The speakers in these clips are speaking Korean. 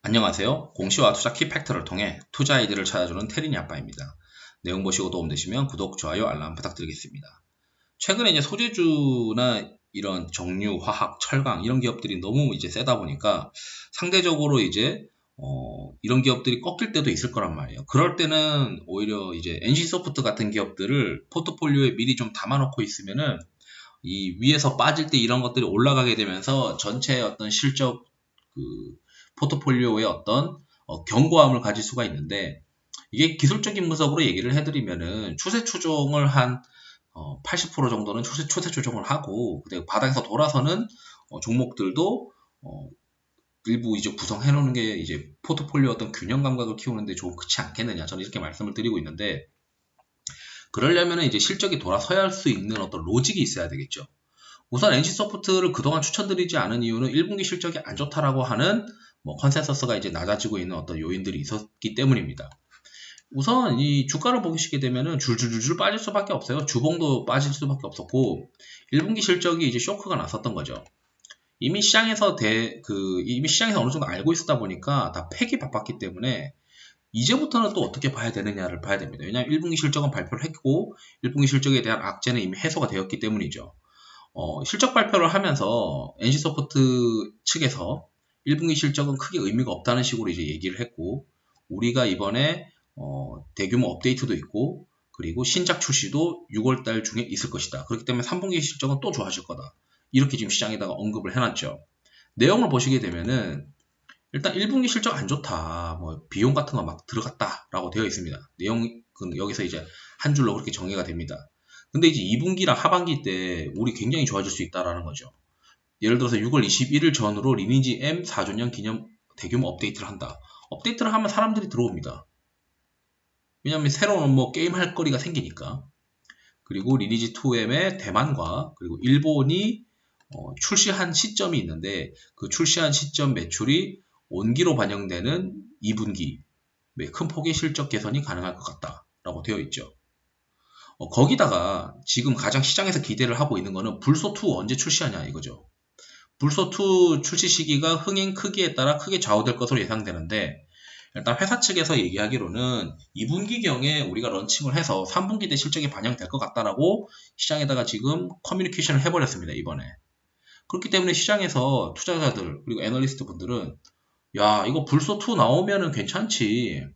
안녕하세요. 공시와 투자 키팩터를 통해 투자 아이디를 찾아주는 테린이 아빠입니다. 내용 보시고 도움되시면 구독, 좋아요, 알람 부탁드리겠습니다. 최근에 이제 소재주나 이런 정유, 화학, 철강 이런 기업들이 너무 이제 세다 보니까 상대적으로 이제 이런 기업들이 꺾일 때도 있을 거란 말이에요. 그럴 때는 오히려 이제 NC소프트 같은 기업들을 포트폴리오에 미리 좀 담아놓고 있으면은 이 위에서 빠질 때 이런 것들이 올라가게 되면서 전체의 어떤 실적 그 포트폴리오의 어떤 견고함을 가질 수가 있는데, 이게 기술적인 분석으로 얘기를 해드리면은 추세 추종을 한 80% 정도는 추세 추종을 하고, 그다음에 바닥에서 돌아서는 종목들도 일부 이제 구성해 놓는 게 이제 포트폴리오 어떤 균형 감각을 키우는데 좋은 그렇지 않겠느냐, 저는 이렇게 말씀을 드리고 있는데, 그러려면 이제 실적이 돌아서야 할 수 있는 어떤 로직이 있어야 되겠죠. 우선 NC소프트를 그동안 추천드리지 않은 이유는 1분기 실적이 안 좋다라고 하는 컨센서스가 이제 낮아지고 있는 어떤 요인들이 있었기 때문입니다. 우선 이 주가를 보시게 되면은 줄줄줄줄 빠질 수밖에 없어요. 주봉도 빠질 수밖에 없었고 1분기 실적이 이제 쇼크가 났었던 거죠. 이미 시장에서 이미 시장에서 어느 정도 알고 있었다 보니까 다 팩이 바빴기 때문에 이제부터는 또 어떻게 봐야 되느냐를 봐야 됩니다. 왜냐하면 1분기 실적은 발표를 했고 1분기 실적에 대한 악재는 이미 해소가 되었기 때문이죠. 실적 발표를 하면서 NC소프트 측에서 1분기 실적은 크게 의미가 없다는 식으로 이제 얘기를 했고, 우리가 이번에 대규모 업데이트도 있고, 그리고 신작 출시도 6월달 중에 있을 것이다. 그렇기 때문에 3분기 실적은 또 좋아질 거다. 이렇게 지금 시장에다가 언급을 해놨죠. 내용을 보시게 되면은 일단 1분기 실적 안 좋다. 비용 같은 거 막 들어갔다라고 되어 있습니다. 내용 여기서 이제 한 줄로 그렇게 정리가 됩니다. 근데 이제 2분기랑 하반기 때 우리 굉장히 좋아질 수 있다라는 거죠. 예를 들어서 6월 21일 전후로 리니지 M 4주년 기념 대규모 업데이트를 한다. 업데이트를 하면 사람들이 들어옵니다. 왜냐면 새로운 게임 할 거리가 생기니까. 그리고 리니지 2M의 대만과 그리고 일본이 출시한 시점이 있는데, 그 출시한 시점 매출이 온기로 반영되는 2분기 큰 폭의 실적 개선이 가능할 것 같다라고 되어 있죠. 거기다가 지금 가장 시장에서 기대를 하고 있는 거는 불소2 언제 출시하냐 이거죠. 불소2 출시 시기가 흥행 크기에 따라 크게 좌우될 것으로 예상되는데, 일단 회사 측에서 얘기하기로는 2분기경에 우리가 런칭을 해서 3분기 때 실적이 반영될 것 같다라고 시장에다가 지금 커뮤니케이션을 해버렸습니다, 이번에. 그렇기 때문에 시장에서 투자자들 그리고 애널리스트 분들은 야, 이거 불소2 나오면은 괜찮지.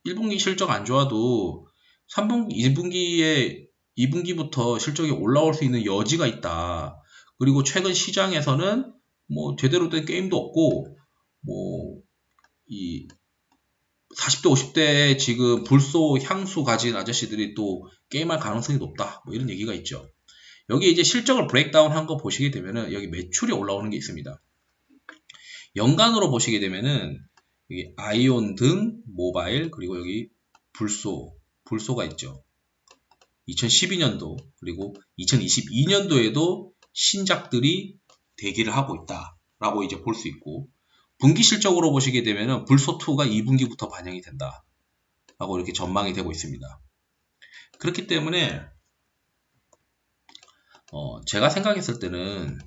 1분기 실적 안 좋아도 3분기, 2분기부터 실적이 올라올 수 있는 여지가 있다. 그리고 최근 시장에서는 제대로 된 게임도 없고, 이 40대, 50대에 지금 불소 향수 가진 아저씨들이 또 게임할 가능성이 높다. 이런 얘기가 있죠. 여기 이제 실적을 브레이크다운 한 거 보시게 되면은 여기 매출이 올라오는 게 있습니다. 연간으로 보시게 되면은 여기 아이온 등 모바일, 그리고 여기 불소가 있죠. 2012년도 그리고 2022년도에도 신작들이 대기를 하고 있다라고 이제 볼 수 있고, 분기 실적으로 보시게 되면은 불소2가 2분기부터 반영이 된다라고 이렇게 전망이 되고 있습니다. 그렇기 때문에 제가 생각했을 때는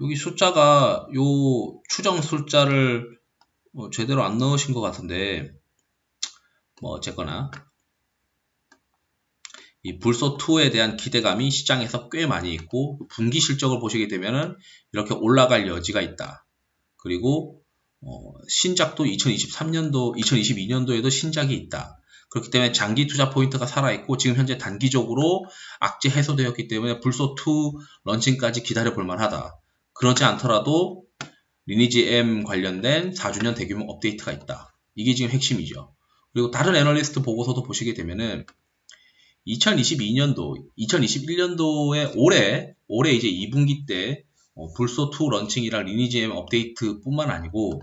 여기 숫자가 요 추정 숫자를 제대로 안 넣으신 것 같은데, 어쨌거나 이 불소2에 대한 기대감이 시장에서 꽤 많이 있고, 분기 실적을 보시게 되면은 이렇게 올라갈 여지가 있다. 그리고 신작도 2023년도, 2022년도에도 신작이 있다. 그렇기 때문에 장기 투자 포인트가 살아있고, 지금 현재 단기적으로 악재 해소되었기 때문에 불소2 런칭까지 기다려 볼 만하다. 그렇지 않더라도 리니지 M 관련된 4주년 대규모 업데이트가 있다. 이게 지금 핵심이죠. 그리고 다른 애널리스트 보고서도 보시게 되면은 2022년도, 2021년도에 올해 이제 2분기 때 불소2 런칭이랑 리니지 M 업데이트 뿐만 아니고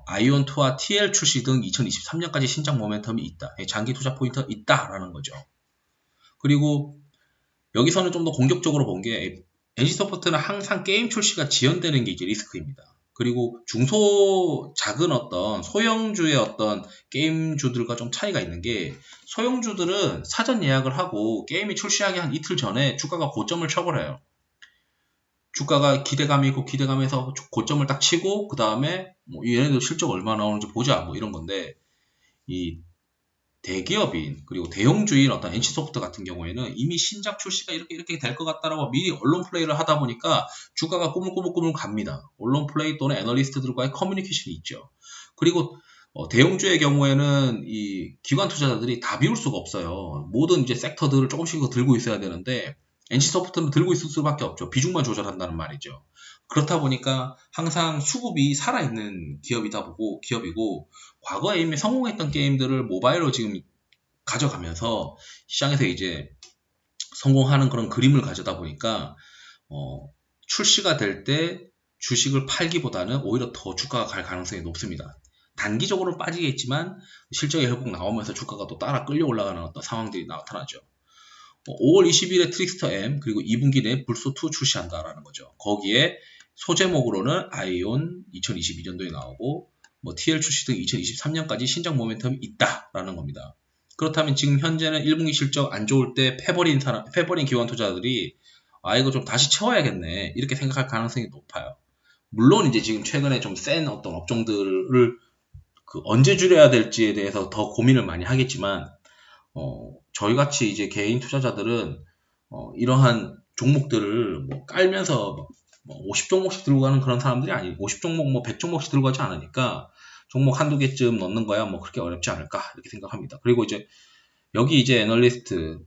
아이온2와 TL 출시 등 2023년까지 신작 모멘텀이 있다. 장기 투자 포인트가 있다라는 거죠. 그리고 여기서는 좀 더 공격적으로 본 게, NC소프트는 항상 게임 출시가 지연되는 게 이제 리스크입니다. 그리고 작은 어떤 소형주의 어떤 게임주들과 좀 차이가 있는 게, 소형주들은 사전 예약을 하고 게임이 출시하기 한 이틀 전에 주가가 고점을 쳐버려요. 주가가 기대감이 있고 기대감에서 고점을 딱 치고 그 다음에 뭐 얘네들 실적 얼마 나오는지 보자 뭐 이런 건데, 이 대기업인 그리고 대형주인 어떤 NC소프트 같은 경우에는 이미 신작 출시가 이렇게 될 것 같다라고 미리 언론 플레이를 하다 보니까 주가가 꾸물꾸물 갑니다. 언론 플레이 또는 애널리스트들과의 커뮤니케이션이 있죠. 그리고 대형주의 경우에는 이 기관 투자자들이 다 비울 수가 없어요. 모든 이제 섹터들을 조금씩 들고 있어야 되는데 NC소프트는 들고 있을 수밖에 없죠. 비중만 조절한다는 말이죠. 그렇다 보니까 항상 수급이 살아있는 기업이고, 과거에 이미 성공했던 게임들을 모바일로 지금 가져가면서 시장에서 이제 성공하는 그런 그림을 가져다 보니까 출시가 될 때 주식을 팔기보다는 오히려 더 주가가 갈 가능성이 높습니다. 단기적으로 빠지겠지만 실적이 결국 나오면서 주가가 또 따라 끌려 올라가는 어떤 상황들이 나타나죠. 5월 20일에 트릭스터 M 그리고 2분기 내에 불소2 출시한다라는 거죠. 거기에 소제목으로는 아이온 2022년도에 나오고 뭐 TL 출시 등 2023년까지 신작 모멘텀이 있다라는 겁니다. 그렇다면 지금 현재는 1분기 실적 안 좋을 때 패버린 기관 투자들이 이거 좀 다시 채워야겠네 이렇게 생각할 가능성이 높아요. 물론 이제 지금 최근에 좀 센 어떤 업종들을 언제 줄여야 될지에 대해서 더 고민을 많이 하겠지만 저희같이 이제 개인 투자자들은 이러한 종목들을 뭐 깔면서 뭐 50종목씩 들고 가는 그런 사람들이 아니고 50종목 뭐 100종목씩 들고 가지 않으니까 종목 한두 개쯤 넣는 거야 뭐 그렇게 어렵지 않을까 이렇게 생각합니다. 그리고 이제 여기 이제 애널리스트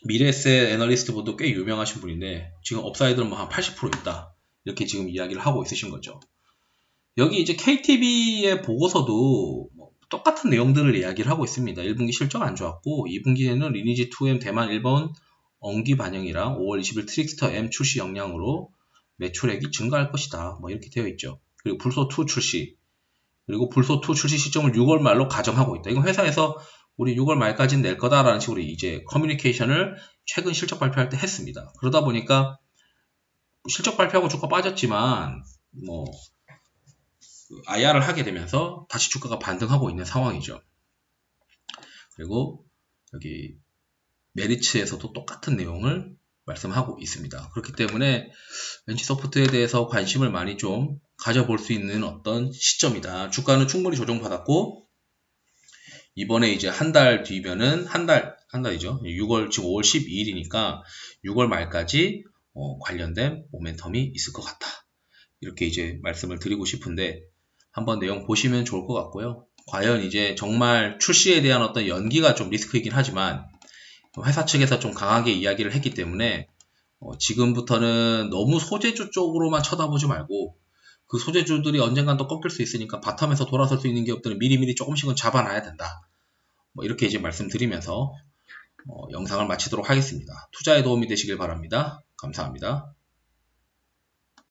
미래에셋 애널리스트 분도 꽤 유명하신 분인데 지금 업사이드는 뭐 한 80% 있다 이렇게 지금 이야기를 하고 있으신 거죠. 여기 이제 KTB의 보고서도 뭐 똑같은 내용들을 이야기를 하고 있습니다. 1분기 실적 안 좋았고 2분기에는 리니지 2M 대만 일본 언기 반영이랑 5월 20일 트릭스터 M 출시 영향으로 매출액이 증가할 것이다. 뭐 이렇게 되어 있죠. 그리고 불소2 출시 그리고 불소2 출시 시점을 6월 말로 가정하고 있다. 이건 회사에서 우리 6월 말까지는 낼 거다라는 식으로 이제 커뮤니케이션을 최근 실적 발표할 때 했습니다. 그러다 보니까 실적 발표하고 주가 빠졌지만 뭐 IR을 하게 되면서 다시 주가가 반등하고 있는 상황이죠. 그리고 여기 메리츠에서도 똑같은 내용을 말씀하고 있습니다. 그렇기 때문에 NC소프트에 대해서 관심을 많이 좀 가져볼 수 있는 어떤 시점이다. 주가는 충분히 조정받았고 이번에 이제 한 달 뒤면은 한 달이죠. 6월 지금 5월 12일이니까 6월 말까지 관련된 모멘텀이 있을 것 같다. 이렇게 이제 말씀을 드리고 싶은데 한번 내용 보시면 좋을 것 같고요. 과연 이제 정말 출시에 대한 어떤 연기가 좀 리스크이긴 하지만 회사 측에서 좀 강하게 이야기를 했기 때문에 지금부터는 너무 소재주 쪽으로만 쳐다보지 말고 그 소재주들이 언젠간 또 꺾일 수 있으니까 바텀에서 돌아설 수 있는 기업들은 미리미리 조금씩은 잡아놔야 된다. 뭐 이렇게 이제 말씀드리면서 영상을 마치도록 하겠습니다. 투자에 도움이 되시길 바랍니다. 감사합니다.